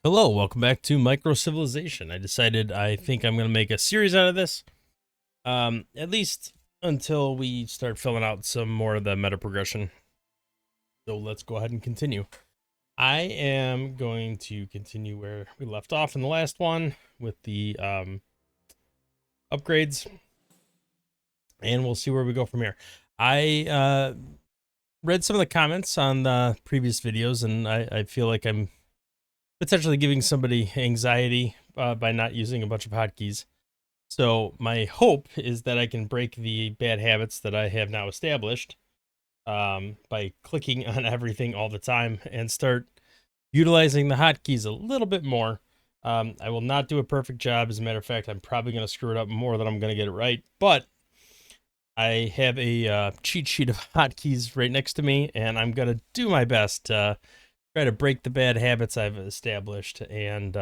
Hello, welcome back to Microcivilization. I think I'm going to make a series out of this, at least until we start filling out some more of the meta progression. So let's go ahead and continue. I am going to continue where we left off in the last one with the upgrades, and we'll see where we go from here. I read some of the comments on the previous videos, and I feel like I'm potentially giving somebody anxiety by not using a bunch of hotkeys. So my hope is that I can break the bad habits that I have now established by clicking on everything all the time and start utilizing the hotkeys a little bit more. I will not do a perfect job. As a matter of fact, I'm probably going to screw it up more than I'm going to get it right. But I have a cheat sheet of hotkeys right next to me, and I'm going to do my best to try to break the bad habits I've established and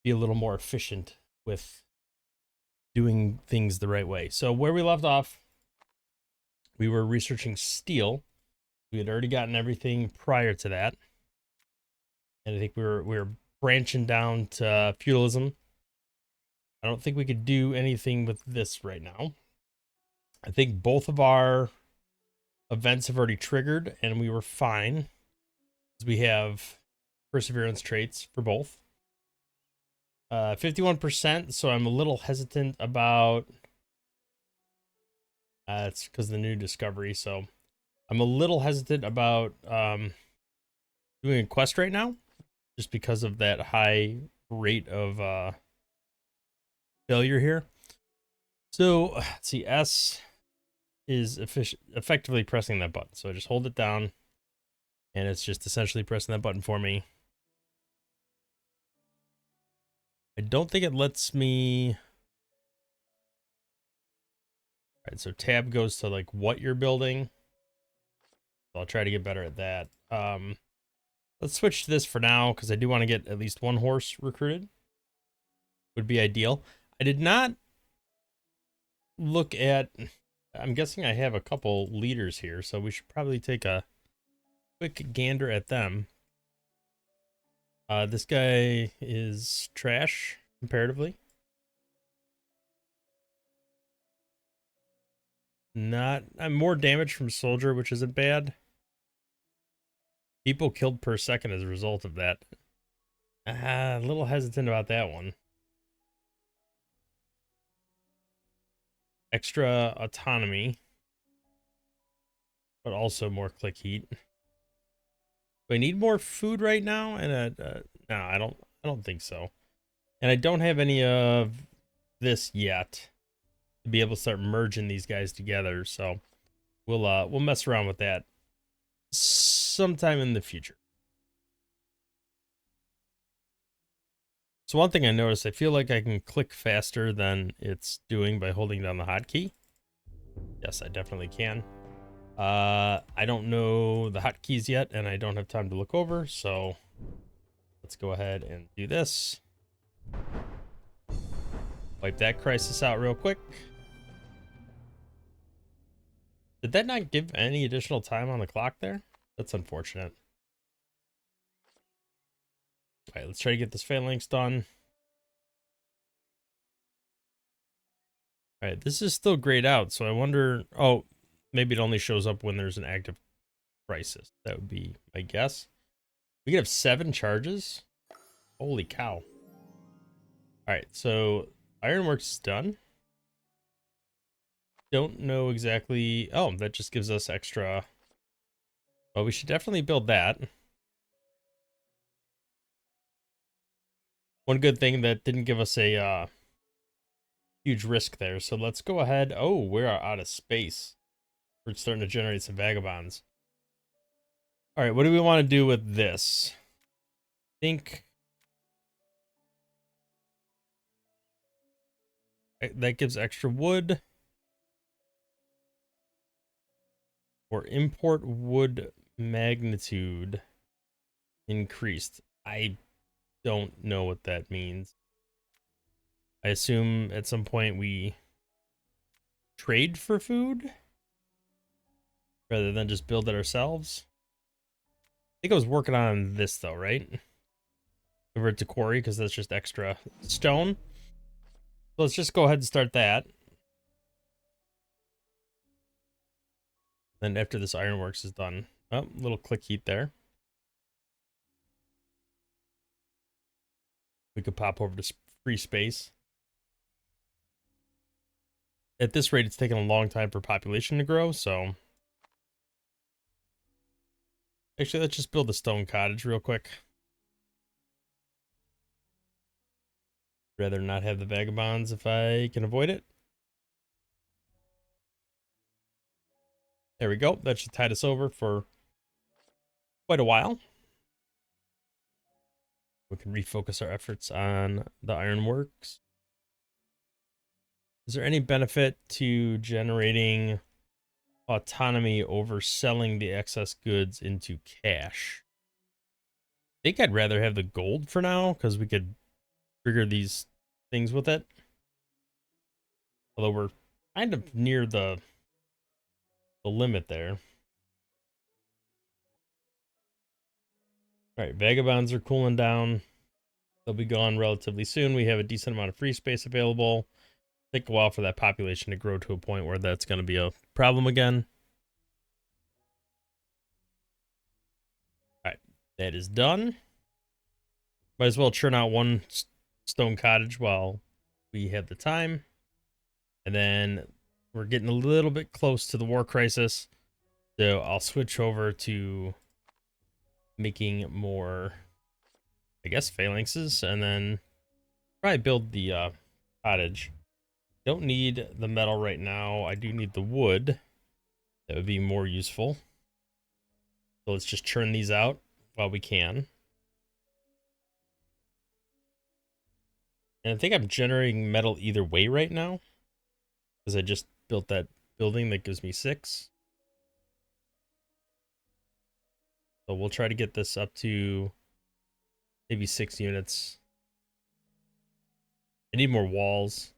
be a little more efficient with doing things the right way. So where we left off, we were researching steel. We had already gotten everything prior to that, and I think we were branching down to feudalism. I don't think we could do anything with this right now. I think both of our events have already triggered, and we were fine because we have perseverance traits for both. 51%, so I'm a little hesitant about it's because of the new discovery, so I'm a little hesitant about doing a quest right now, just because of that high rate of failure here. So let's see, S is effectively pressing that button. So I just hold it down, and it's just essentially pressing that button for me. I don't think it lets me. All right, so tab goes to like what you're building. I'll try to get better at that. Let's switch to this for now because I do want to get at least one horse recruited. Would be ideal. I did not look at. I'm guessing I have a couple leaders here, so we should probably take a quick gander at them. This guy is trash comparatively. I'm more damage from soldier, which isn't bad. People killed per second as a result of that. A little hesitant about that one. Extra autonomy, but also more click heat. Do I need more food right now? And no, I don't think so. And I don't have any of this yet to be able to start merging these guys together. So we'll mess around with that sometime in the future. So one thing I noticed, I feel like I can click faster than it's doing by holding down the hotkey. Yes, I definitely can. I don't know the hotkeys yet, and I don't have time to look over, so let's go ahead and do this. Wipe that crisis out real quick. Did that not give any additional time on the clock there? That's unfortunate. All right, let's try to get this phalanx done. All right, this is still grayed out, so I wonder... Oh, maybe it only shows up when there's an active crisis. That would be my guess. We could have 7 charges? Holy cow. All right, so ironworks is done. Don't know exactly... Oh, that just gives us extra... Well, we should definitely build that. One good thing that didn't give us a huge risk there. So let's go ahead. Oh, we're out of space. We're starting to generate some vagabonds. All right, what do we want to do with this? I think that gives extra wood. Or import wood magnitude increased. I don't know what that means. I assume at some point we trade for food rather than just build it ourselves. I think I was working on this though, right? convert to quarry because that's just extra stone. So let's just go ahead and start that. Then after this ironworks is done, oh, little click heat there. We could pop over to free space. At this rate, it's taking a long time for population to grow, so... Actually, let's just build a stone cottage real quick. Rather not have the vagabonds if I can avoid it. There we go. That should tide us over for quite a while. We can refocus our efforts on the ironworks. Is there any benefit to generating autonomy over selling the excess goods into cash? I think I'd rather have the gold for now because we could trigger these things with it. Although we're kind of near the limit there. All right, vagabonds are cooling down. They'll be gone relatively soon. We have a decent amount of free space available. Take a while for that population to grow to a point where that's going to be a problem again. All right, that is done. Might as well churn out one stone cottage while we have the time. And then we're getting a little bit close to the war crisis. So I'll switch over to making more, I guess, phalanxes, and then probably build the cottage. Don't need the metal right now. I do need the wood. That would be more useful. So let's just churn these out while we can. And I think I'm generating metal either way right now, because I just built that building that gives me 6. So we'll try to get this up to maybe 6 units. I need more walls.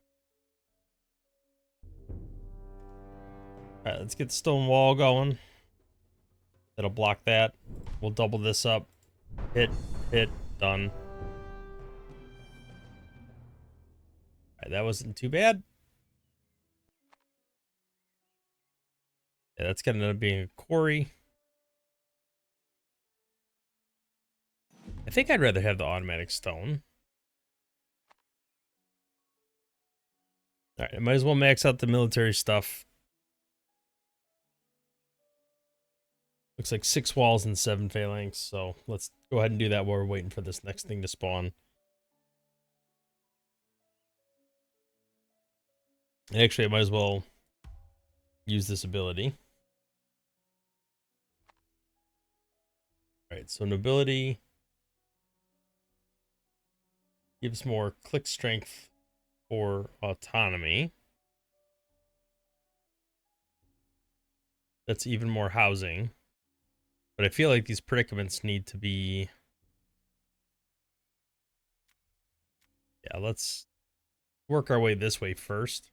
All right, let's get the stone wall going. That'll block that. We'll double this up. Hit, done. All right, that wasn't too bad. Yeah, that's gonna end up being a quarry. I think I'd rather have the automatic stone. All right, I might as well max out the military stuff. Looks like 6 walls and 7 phalanx, so let's go ahead and do that while we're waiting for this next thing to spawn. And actually, I might as well use this ability. All right, so nobility gives more click strength for autonomy. That's even more housing. But I feel like these predicaments need to be... Yeah, let's work our way this way first.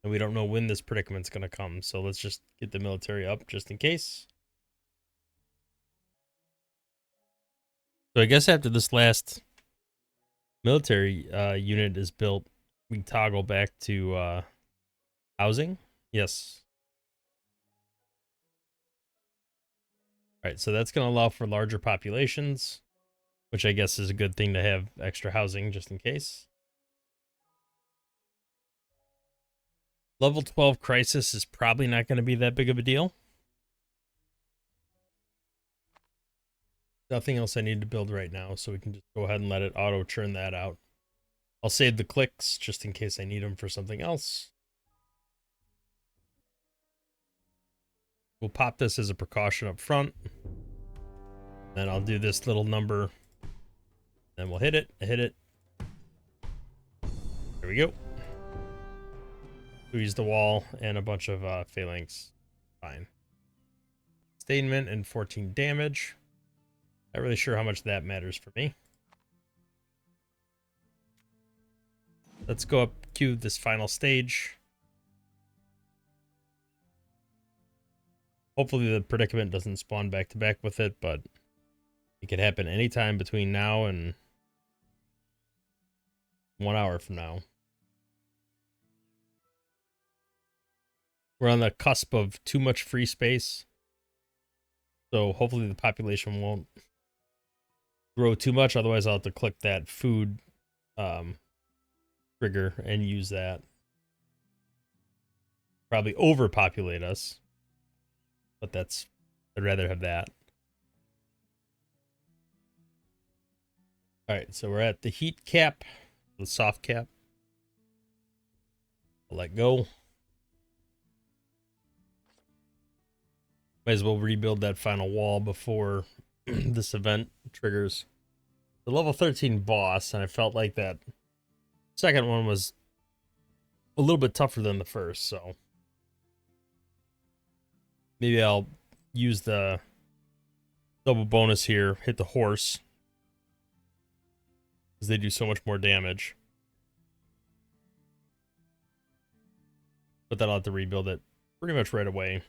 And we don't know when this predicament's going to come, so let's just get the military up just in case. So I guess after this last military unit is built, we toggle back to housing. Yes. All right, so that's going to allow for larger populations, which I guess is a good thing to have extra housing just in case. Level 12 crisis is probably not going to be that big of a deal. Nothing else I need to build right now, so we can just go ahead and let it auto churn that out. I'll save the clicks just in case I need them for something else. We'll pop this as a precaution up front. Then I'll do this little number. Then we'll hit it, hit it. There we go. Squeeze the wall and a bunch of phalanx. Fine. Statement and 14 damage. Not really sure how much that matters for me. Let's go up to this final stage. Hopefully the predicament doesn't spawn back to back with it, but It could happen anytime between now and 1 hour from now. We're on the cusp of too much free space. So hopefully the population won't grow too much. Otherwise, I'll have to click that food trigger and use that. Probably overpopulate us. But I'd rather have that. All right, so we're at the heat cap, the soft cap. I'll let go. Might as well rebuild that final wall before this event triggers. The level 13 boss, and I felt like that second one was a little bit tougher than the first, so maybe I'll use the double bonus here, hit the horse, because they do so much more damage. But then I'll have to rebuild it pretty much right away.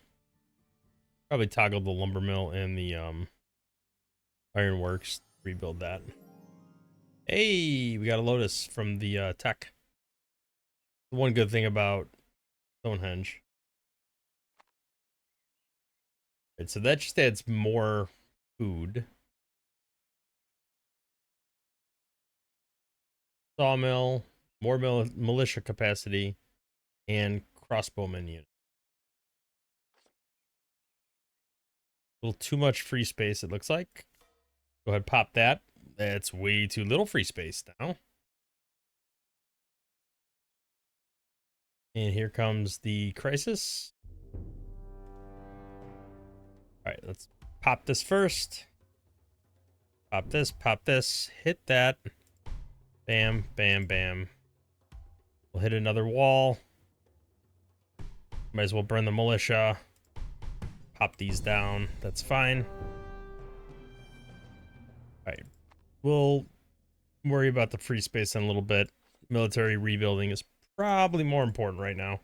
Probably toggle the lumber mill and the ironworks, rebuild that. Hey, we got a lotus from the tech. The one good thing about Stonehenge. Right, so that just adds more food. Sawmill, more militia capacity, and crossbowman unit. A little too much free space, it looks like. Go ahead, pop that. That's way too little free space now. And here comes the crisis. All right, let's pop this first. Pop this, hit that. Bam, bam, bam. We'll hit another wall. Might as well burn the militia. Pop these down. That's fine. All right. We'll worry about the free space in a little bit. Military rebuilding is probably more important right now.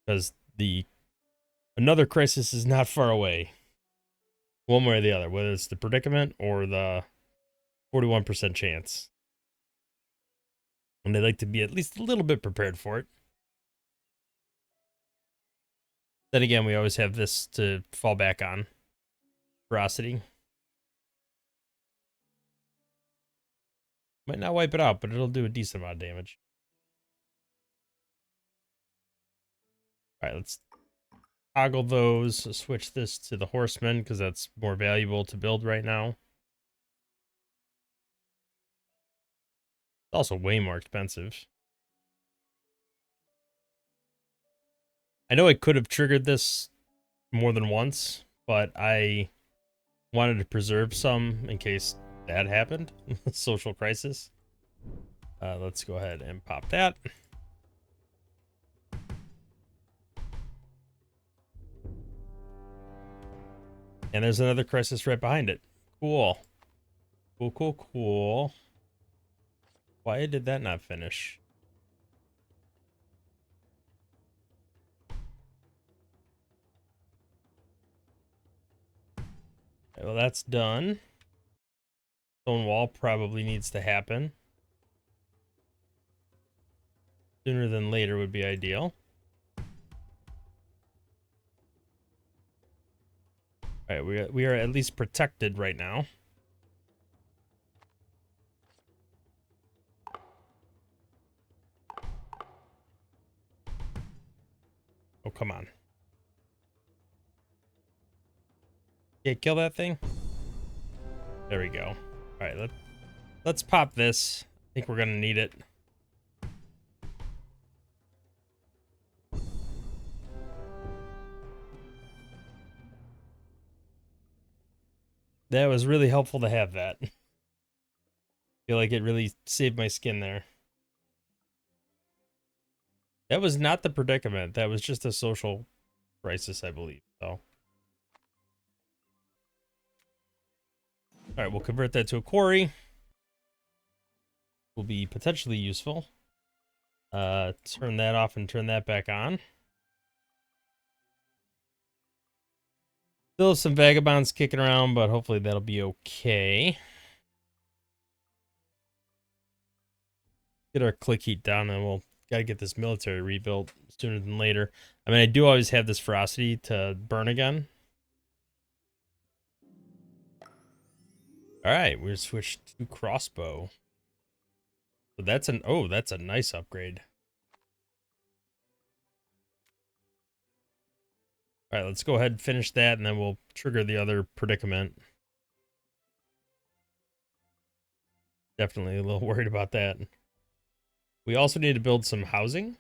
Because another crisis is not far away. One way or the other. Whether it's the predicament or the 41% chance. And they like to be at least a little bit prepared for it. Then again, we always have this to fall back on. Ferocity. Might not wipe it out, but it'll do a decent amount of damage. Alright, let's toggle those. Switch this to the horseman, because that's more valuable to build right now. It's also way more expensive. I know I could have triggered this more than once, but I wanted to preserve some in case that happened. Social crisis. Let's go ahead and pop that. And there's another crisis right behind it. Cool. Cool, cool, cool. Why did that not finish? Okay, well, that's done. Stone wall probably needs to happen. Sooner than later would be ideal. All right, we are at least protected right now. Oh, come on. Yeah, kill that thing. There we go. All right, let's pop this. I think we're gonna need it. That was really helpful to have that. Feel like it really saved my skin there. That was not the predicament. That was just a social crisis, I believe. So, all right, we'll convert that to a quarry. Will be potentially useful. Turn that off and turn that back on. Still have some vagabonds kicking around, but hopefully that'll be okay. Get our click heat down, and we'll gotta get this military rebuilt sooner than later. I mean, I do always have this ferocity to burn again. All right, we're switched to crossbow. So that's that's a nice upgrade. All right, let's go ahead and finish that, and then we'll trigger the other predicament. Definitely a little worried about that. We also need to build some housing.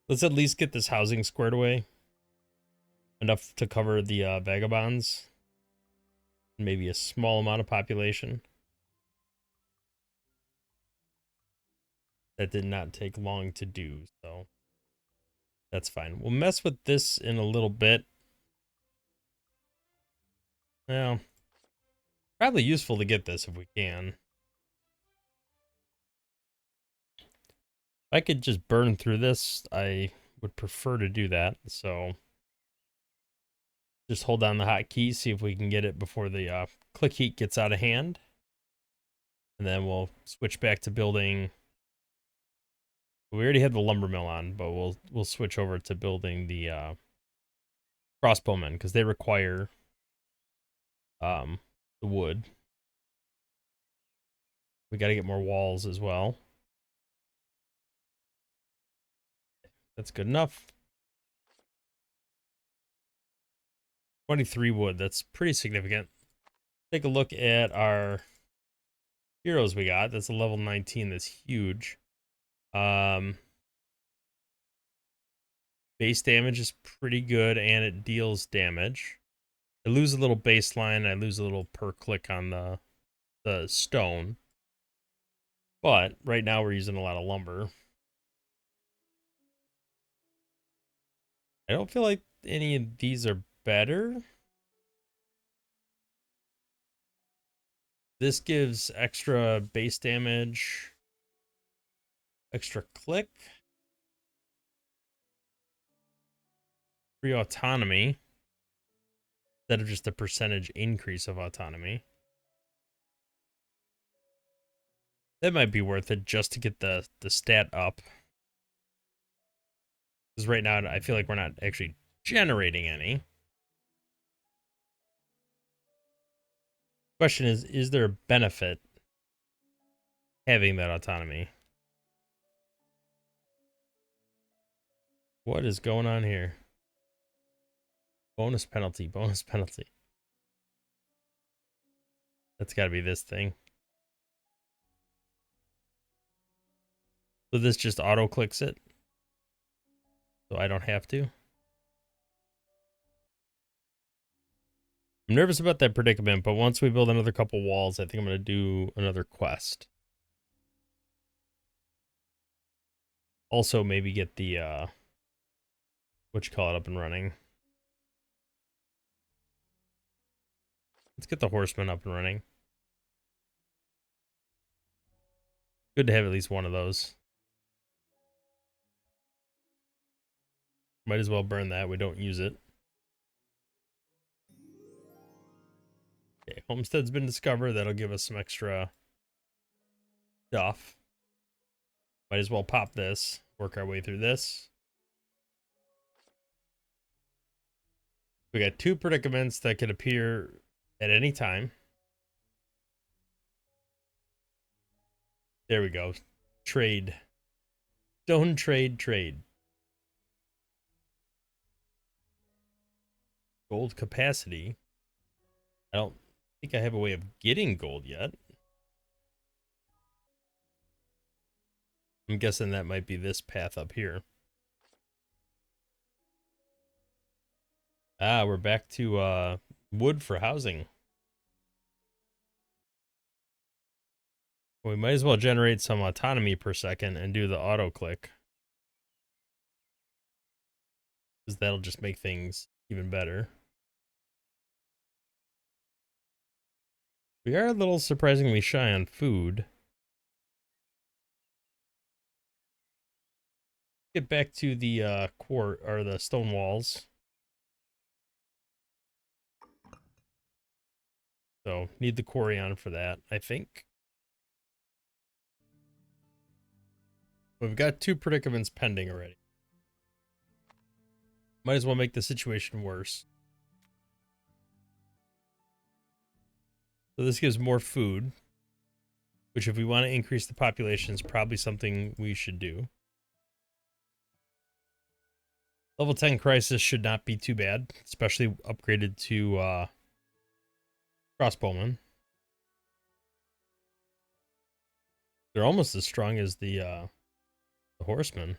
Let's at least get this housing squared away. Enough to cover the vagabonds. Maybe a small amount of population. That did not take long to do, so that's fine. We'll mess with this in a little bit. Well, probably useful to get this if we can. If I could just burn through this, I would prefer to do that. So just hold down the hotkey, see if we can get it before the click heat gets out of hand. And then we'll switch back to building. We already had the lumber mill on, but we'll switch over to building the crossbowmen because they require the wood. We got to get more walls as well. That's good enough. 23 wood. That's pretty significant. Take a look at our heroes we got. That's a level 19. That's huge. Base damage is pretty good, and it deals damage. I lose a little baseline. I lose a little per click on the stone. But right now we're using a lot of lumber. I don't feel like any of these are better. This gives extra base damage, extra click, free autonomy, instead of just a percentage increase of autonomy. That might be worth it just to get the stat up. Because right now I feel like we're not actually generating any. Question is there a benefit having that autonomy? What is going on here? Bonus penalty, bonus penalty. That's got to be this thing. So this just auto clicks it. So I don't have to. I'm nervous about that predicament, but once we build another couple walls, I think I'm going to do another quest. Also, maybe get the, what you call it, up and running. Let's get the horsemen up and running. Good to have at least one of those. Might as well burn that. We don't use it. Okay, homestead's been discovered. That'll give us some extra stuff. Might as well pop this. Work our way through this. We got two predicaments that could appear at any time. There we go. Trade. Stone trade. Gold capacity. I don't think I have a way of getting gold yet. I'm guessing that might be this path up here. Ah, we're back to wood for housing. We might as well generate some autonomy per second and do the auto click. Because that'll just make things even better. We are a little surprisingly shy on food. Get back to the core or the stone walls. So need the quarry on for that, I think. We've got 2 predicaments pending already. Might as well make the situation worse. So this gives more food, which if we want to increase the population is probably something we should do. Level 10 crisis should not be too bad, especially upgraded to crossbowmen. They're almost as strong as the horsemen.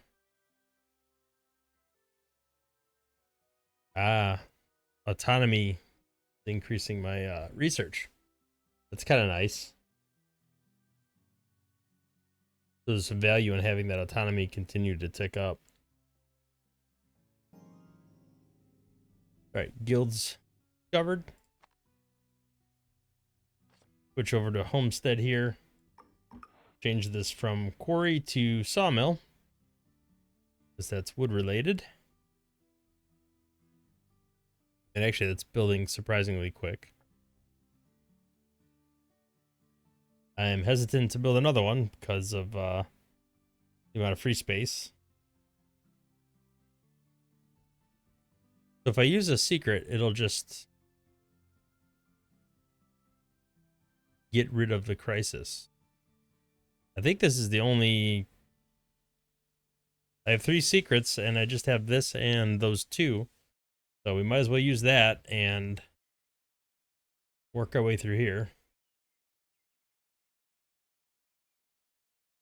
Autonomy increasing my research. That's kind of nice. There's some value in having that autonomy continue to tick up. All right, guilds covered. Switch over to homestead here. Change this from quarry to sawmill, because that's wood related. And actually, that's building surprisingly quick. I'm hesitant to build another one because of the amount of free space. So if I use a secret, it'll just get rid of the crisis. I think this is the only... I have 3 secrets, and I just have this and those 2. So we might as well use that and work our way through here.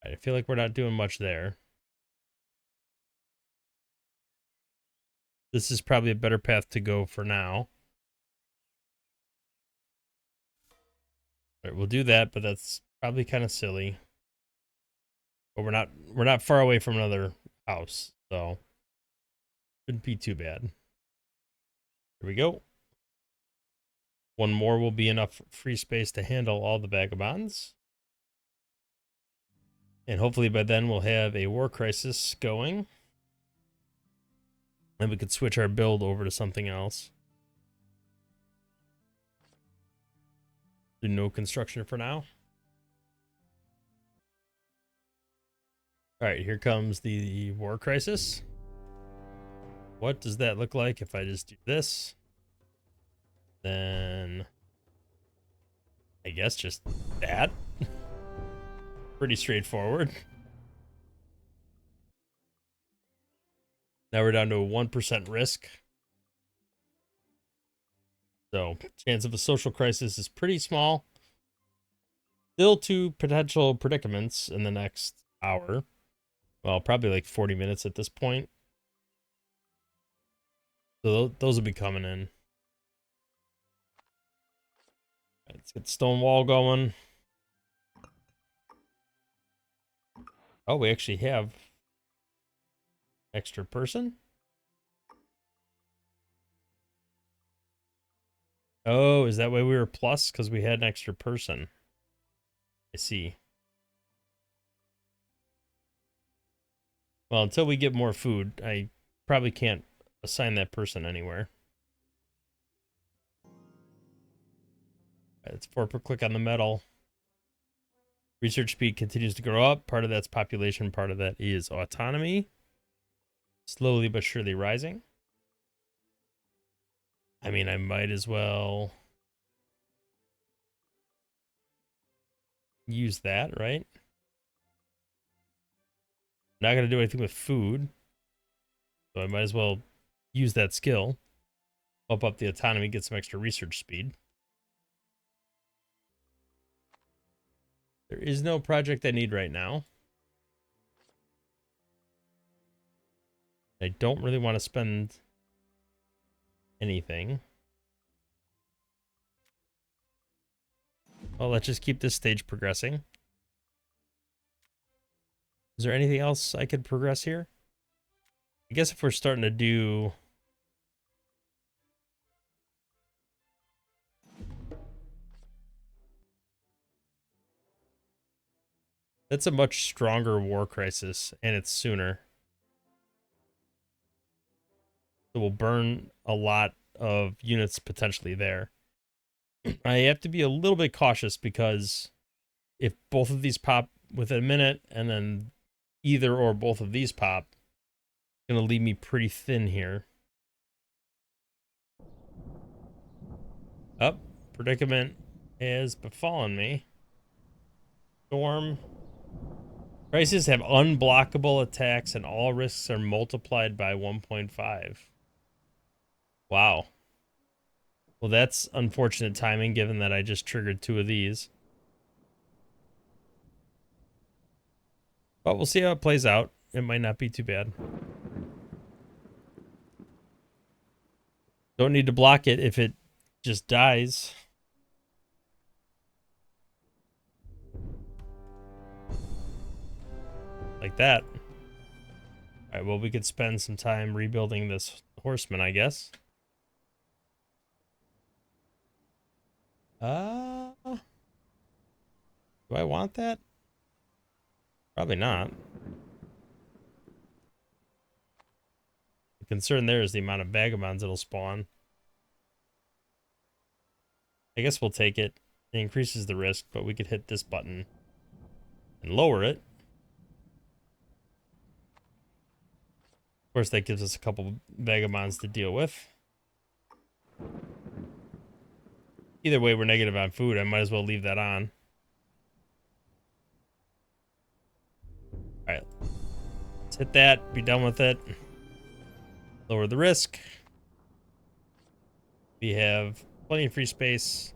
I feel like we're not doing much there. This is probably a better path to go for now. All right, we'll do that, but that's probably kind of silly. But we're not far away from another house, so shouldn't be too bad. Here we go. 1 more will be enough free space to handle all the vagabonds. And hopefully by then we'll have a war crisis going. Then we could switch our build over to something else. Do no construction for now. All right, here comes the war crisis. What does that look like if I just do this? Then I guess just that. Pretty straightforward. Now we're down to a 1% risk. So chance of a social crisis is pretty small. Still 2 potential predicaments in the next hour. Well, probably like 40 minutes at this point. So those will be coming in. Let's get stone wall going. Oh, we actually have extra person. Oh, is that why we were plus? Because we had an extra person. I see. Well, until we get more food, I probably can't assign that person anywhere. It's 4 per click on the metal. Research speed continues to grow up. Part of that's population, part of that is autonomy. Slowly but surely rising. I mean, I might as well use that, right? Not going to do anything with food. So I might as well use that skill. Bump up the autonomy, get some extra research speed. There is no project I need right now. I don't really want to spend anything. Well, let's just keep this stage progressing. Is there anything else I could progress here? I guess if we're starting to do... That's a much stronger war crisis, and it's sooner. So we'll burn a lot of units potentially there. I have to be a little bit cautious because if both of these pop within a minute and then either or both of these pop, it's going to leave me pretty thin here. Up, predicament has befallen me. Storm. Crises have unblockable attacks and all risks are multiplied by 1.5. Wow. Well, that's unfortunate timing given that I just triggered 2 of these. But we'll see how it plays out. It might not be too bad. Don't need to block it if it just dies. Like that. Alright, well, we could spend some time rebuilding this horseman, I guess. Do I want that? Probably not. The concern there is the amount of vagabonds it'll spawn. I guess we'll take it. It increases the risk, but we could hit this button and lower it. Of course, that gives us a couple vagabonds to deal with. Either way, we're negative on food. I might as well leave that on. Alright. Let's hit that. Be done with it. Lower the risk. We have plenty of free space.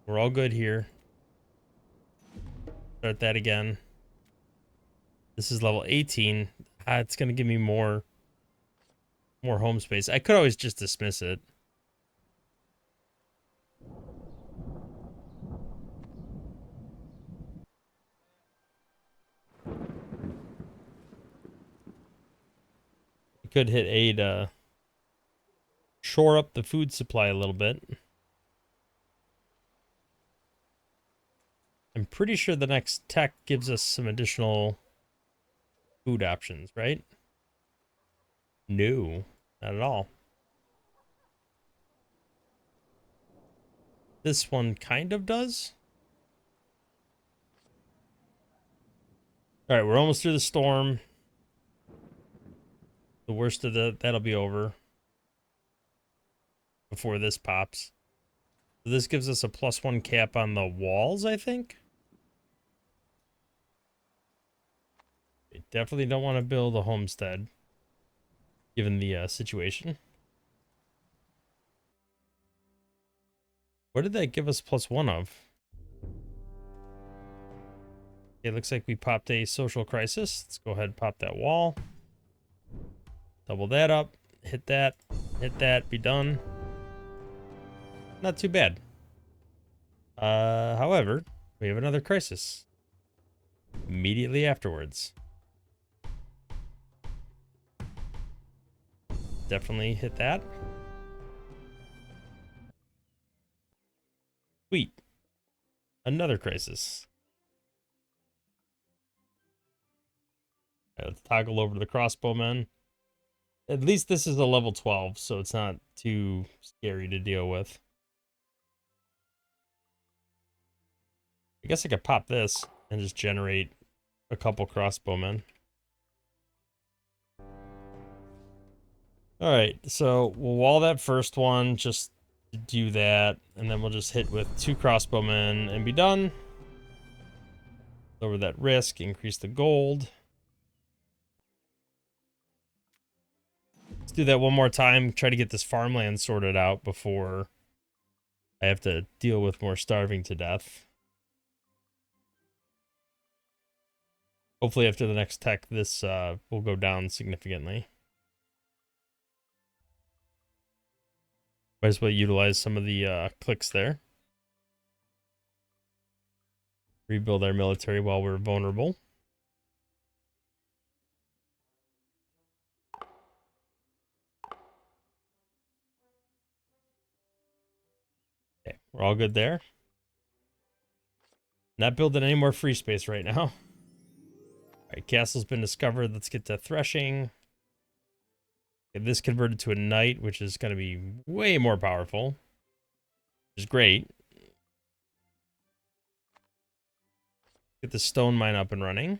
We're all good here. Start that again. This is level 18. It's going to give me more home space. I could always just dismiss it. I could hit A to shore up the food supply a little bit. I'm pretty sure the next tech gives us some additional food options, right? No, not at all. This one kind of does. All right, we're almost through the storm. The worst of that'll be over before this pops. So this gives us a +1 cap on the walls, I think. We definitely don't want to build a homestead, given the situation. What did that give us +1 of? Okay, looks like we popped a social crisis. Let's go ahead and pop that wall. Double that up. Hit that. Hit that. Be done. Not too bad. However, we have another crisis immediately afterwards. Definitely hit that. Sweet. Another crisis. All right, let's toggle over to the crossbowmen. At least this is a level 12, so it's not too scary to deal with. I guess I could pop this and just generate a couple crossbowmen. All right, so we'll wall that first one just to do that, and then we'll just hit with 2 crossbowmen and be done. Lower that risk, increase the gold. Let's do that one more time, try to get this farmland sorted out before I have to deal with more starving to death. Hopefully after the next tech, this will go down significantly. Might as well utilize some of the clicks there. Rebuild our military while we're vulnerable. Okay, we're all good there. Not building any more free space right now. All right, castle's been discovered. Let's get to threshing. Okay, this converted to a knight, which is going to be way more powerful, which is great. Get the stone mine up and running.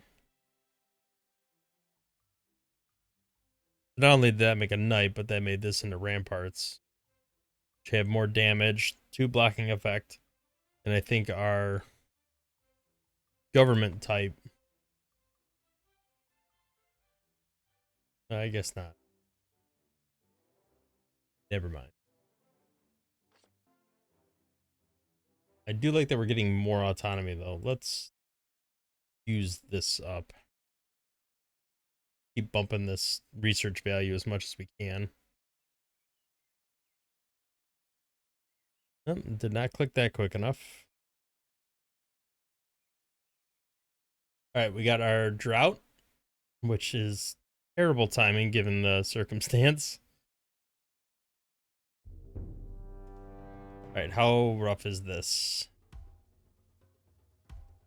Not only did that make a knight, but that made this into ramparts, which have more damage, 2 blocking effect, and I think our government type. I guess not. Never mind. I do like that we're getting more autonomy, though. Let's use this up. Keep bumping this research value as much as we can. Oh, did not click that quick enough. All right, we got our drought, which is terrible timing given the circumstance. All right, how rough is this?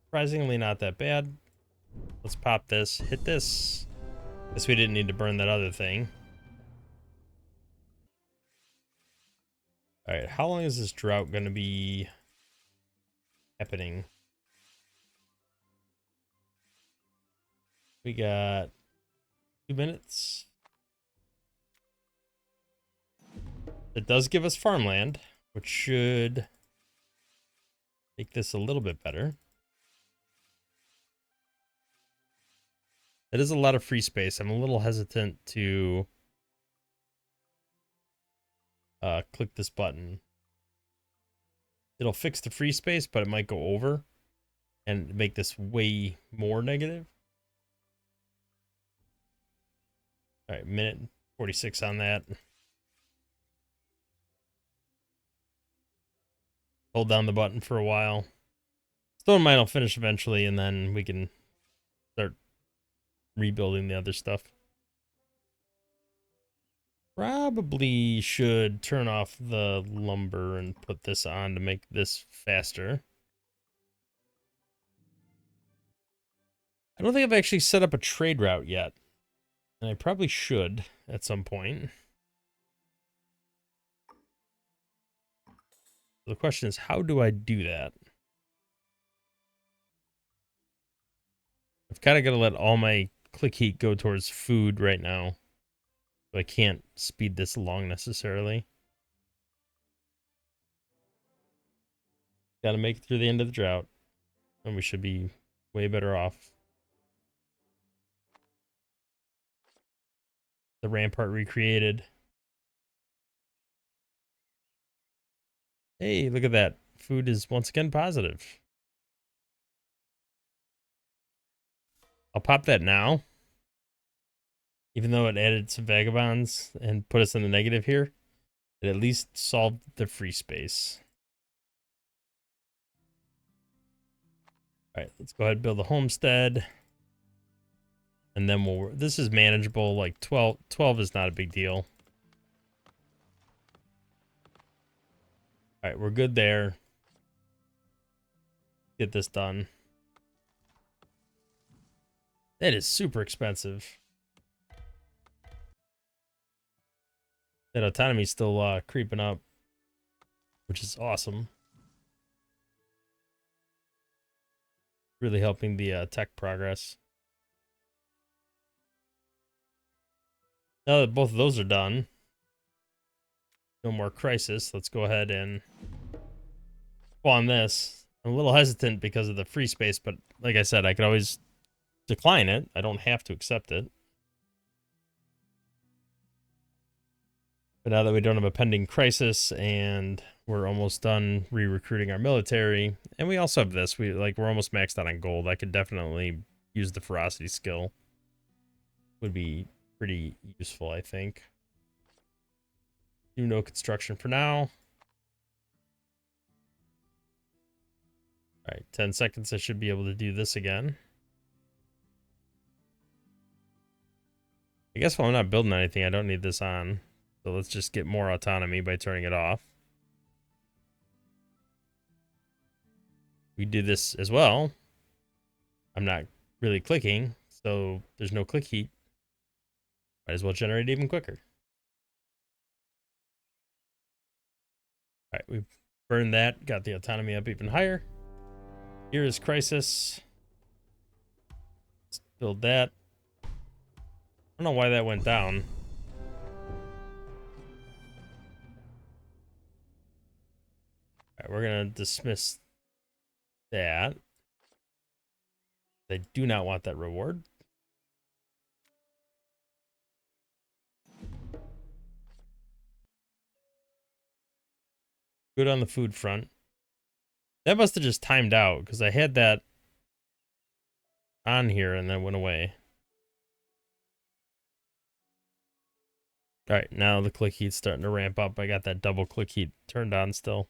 Surprisingly not that bad. Let's pop this, hit this. Guess we didn't need to burn that other thing. All right, how long is this drought going to be happening? We got 2 minutes. It does give us farmland, which should make this a little bit better. That is a lot of free space. I'm a little hesitant to click this button. It'll fix the free space, but it might go over and make this way more negative. All right, minute 46 on that. Hold down the button for a while. Stone mine will finish eventually, and then we can start rebuilding the other stuff. Probably should turn off the lumber and put this on to make this faster. I don't think I've actually set up a trade route yet, and I probably should at some point. The question is, how do I do that? I've kind of got to let all my click heat go towards food right now. So I can't speed this along necessarily. Got to make it through the end of the drought, and we should be way better off. The rampart recreated. Hey, look at that. Food is once again positive. I'll pop that now. Even though it added some vagabonds and put us in the negative here, it at least solved the free space. All right, let's go ahead and build a homestead. And then this is manageable, like 12 is not a big deal. All right, we're good there. Get this done. That is super expensive. That autonomy's still creeping up, which is awesome. Really helping the tech progress. Now that both of those are done, no more crisis. Let's go ahead and spawn this. I'm a little hesitant because of the free space, but like I said, I could always decline it. I don't have to accept it. But now that we don't have a pending crisis and we're almost done re-recruiting our military, and we also have this, we're almost maxed out on gold. I could definitely use the ferocity skill. Would be pretty useful, I think. Do no construction for now. All right, 10 seconds. I should be able to do this again. I guess while I'm not building anything, I don't need this on. So let's just get more autonomy by turning it off. We do this as well. I'm not really clicking, so there's no click heat. Might as well generate even quicker. All right, we burned that, got the autonomy up even higher. Here is crisis. Let's build that. I don't know why that went down. All right, we're gonna dismiss that. They do not want that reward. Good on the food front. That must have just timed out because I had that on here and then went away. All right, now the click heat's starting to ramp up. I got that double click heat turned on still.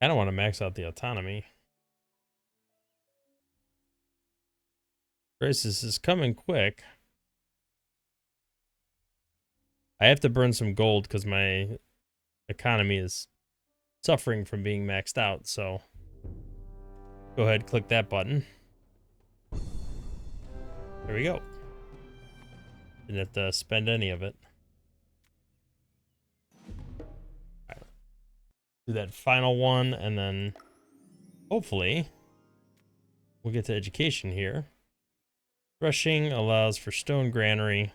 I don't want to max out the autonomy. Crisis is coming quick. I have to burn some gold because my economy is suffering from being maxed out, so go ahead, click that button. There we go. Didn't have to spend any of it. Right. Do that final one, and then hopefully we'll get to education here. Threshing allows for stone granary.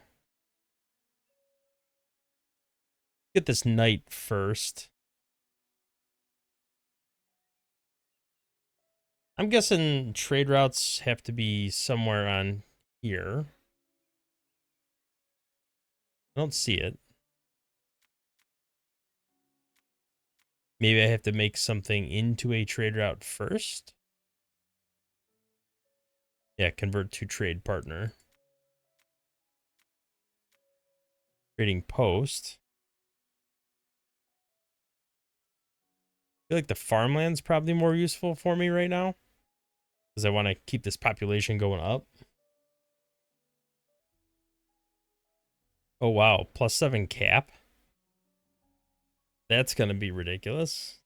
Get this knight first. I'm guessing trade routes have to be somewhere on here. I don't see it. Maybe I have to make something into a trade route first. Yeah, convert to trade partner. Trading post. I feel like the farmland's probably more useful for me right now, because I want to keep this population going up. Oh, wow. +7 cap. That's going to be ridiculous.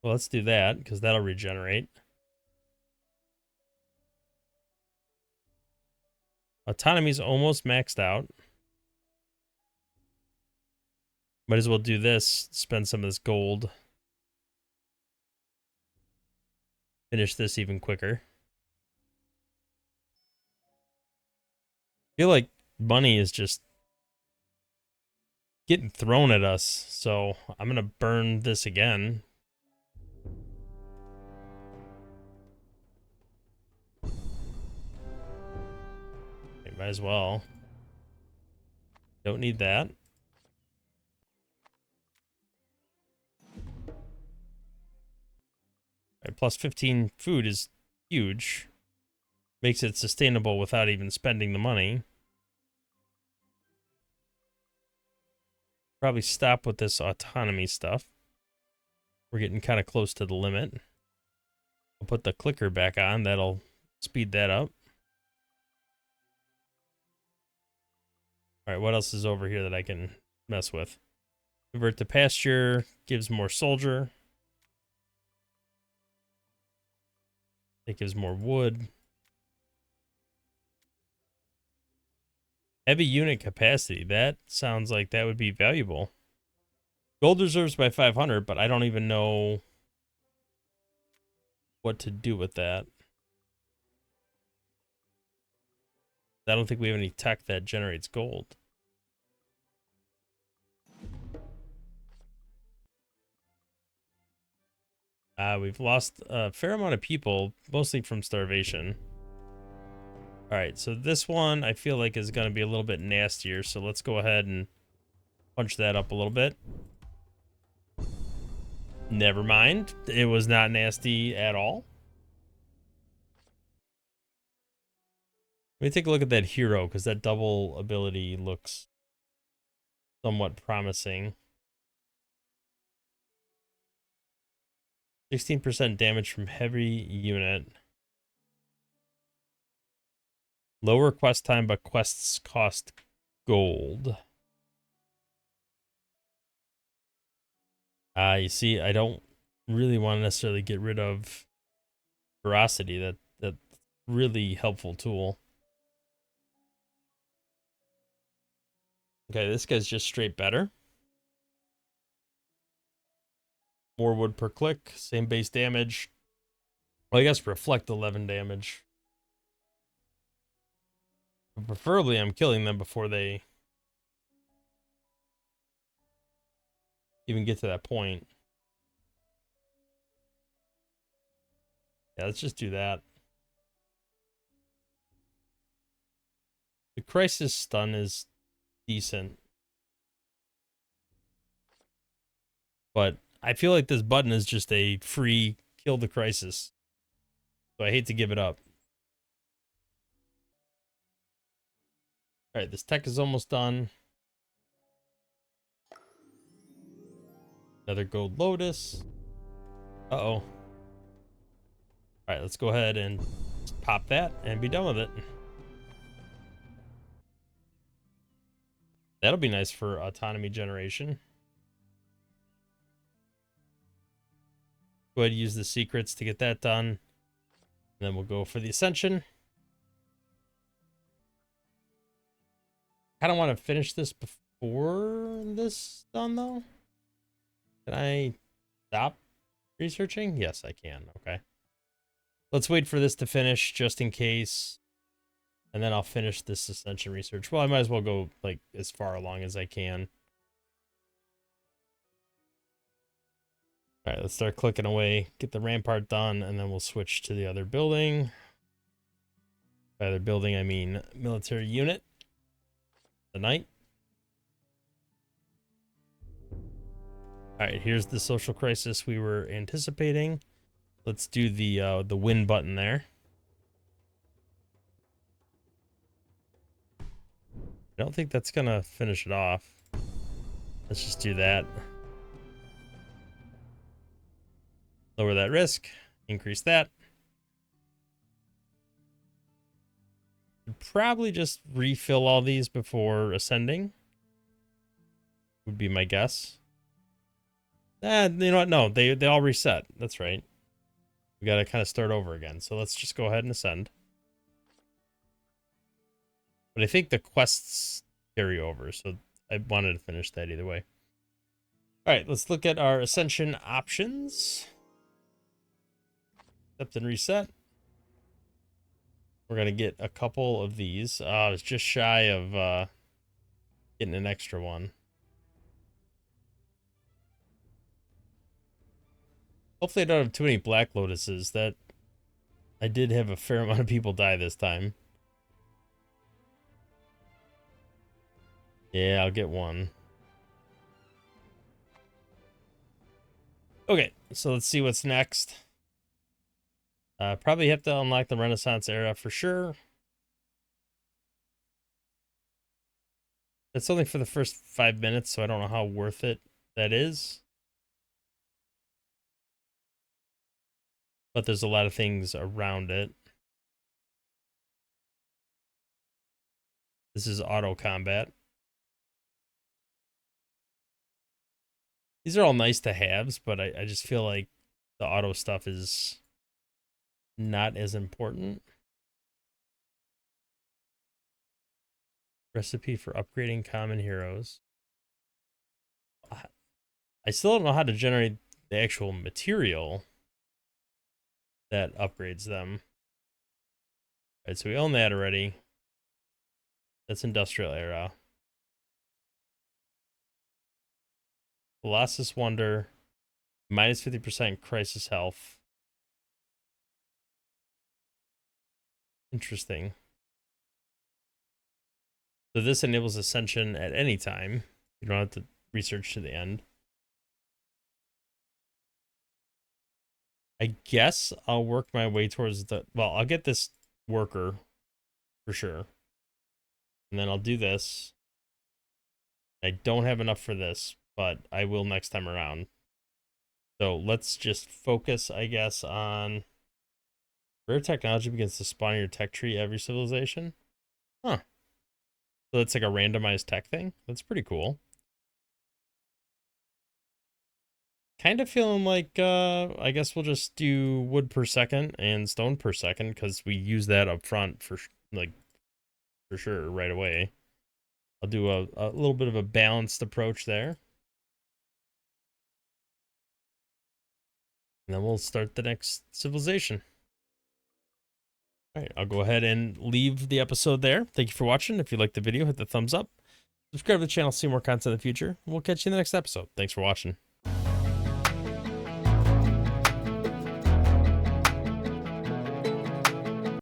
Well, let's do that, because that'll regenerate. Autonomy's almost maxed out. Might as well do this, spend some of this gold. Finish this even quicker. I feel like money is just getting thrown at us, so I'm gonna burn this again. Okay, might as well. Don't need that. Right, +15 food is huge. Makes it sustainable without even spending the money. Probably stop with this autonomy stuff. We're getting kind of close to the limit. I'll put the clicker back on. That'll speed that up. All right, what else is over here that I can mess with? Convert to pasture, gives more soldier. It gives more wood. Heavy unit capacity. That sounds like that would be valuable. Gold reserves by 500, but I don't even know what to do with that. I don't think we have any tech that generates gold. We've lost a fair amount of people, mostly from starvation. All right, so this one I feel like is going to be a little bit nastier, so let's go ahead and punch that up a little bit. Never mind. It was not nasty at all. Let me take a look at that hero, because that double ability looks somewhat promising. 16% damage from heavy unit. Lower quest time, but quests cost gold. You see, I don't really want to necessarily get rid of ferocity. That's really helpful tool. Okay, this guy's just straight better. More wood per click, same base damage. Well, I guess reflect 11 damage. But preferably, I'm killing them before they even get to that point. Yeah, let's just do that. The crisis stun is decent, but I feel like this button is just a free kill the crisis. So I hate to give it up. All right, this tech is almost done. Another gold lotus. Uh-oh. All right, let's go ahead and pop that and be done with it. That'll be nice for autonomy generation. Go ahead and use the secrets to get that done. And then we'll go for the ascension. I don't want to finish this before this done though. Can I stop researching? Yes, I can. Okay. Let's wait for this to finish just in case. And then I'll finish this ascension research. Well, I might as well go like as far along as I can. All right, let's start clicking away, get the rampart done, and then we'll switch to the other building. By other building, I mean military unit. The knight. All right, here's the social crisis we were anticipating. Let's do the win button there. I don't think that's gonna finish it off. Let's just do that. Lower that risk, increase that. Probably just refill all these before ascending. Would be my guess. You know what? No, they all reset. That's right. We gotta kind of start over again. So let's just go ahead and ascend. But I think the quests carry over, so I wanted to finish that either way. All right, let's look at our ascension options. Accept and reset. We're gonna get a couple of these. I was just shy of getting an extra one. Hopefully I don't have too many black lotuses. That I did have a fair amount of people die this time. Yeah, I'll get one. Okay, so let's see what's next. Probably have to unlock the Renaissance era for sure. It's only for the first 5 minutes, so I don't know how worth it that is. But there's a lot of things around it. This is auto combat. These are all nice to haves, but I just feel like the auto stuff is not as important. Recipe for upgrading common heroes. I still don't know how to generate the actual material that upgrades them. All right, so we own that already. That's industrial era. Colossus Wonder, minus 50% crisis health. Interesting. So this enables ascension at any time. You don't have to research to the end. I guess I'll work my way towards the... Well, I'll get this worker for sure. And then I'll do this. I don't have enough for this, but I will next time around. So let's just focus, I guess, on... Rare technology begins to spawn in your tech tree every civilization. Huh. So that's like a randomized tech thing? That's pretty cool. Kind of feeling like, I guess we'll just do wood per second and stone per second because we use that up front for, like, for sure right away. I'll do a little bit of a balanced approach there. And then we'll start the next civilization. All right, I'll go ahead and leave the episode there. Thank you for watching. If you liked the video, hit the thumbs up. Subscribe to the channel to see more content in the future. We'll catch you in the next episode. Thanks for watching.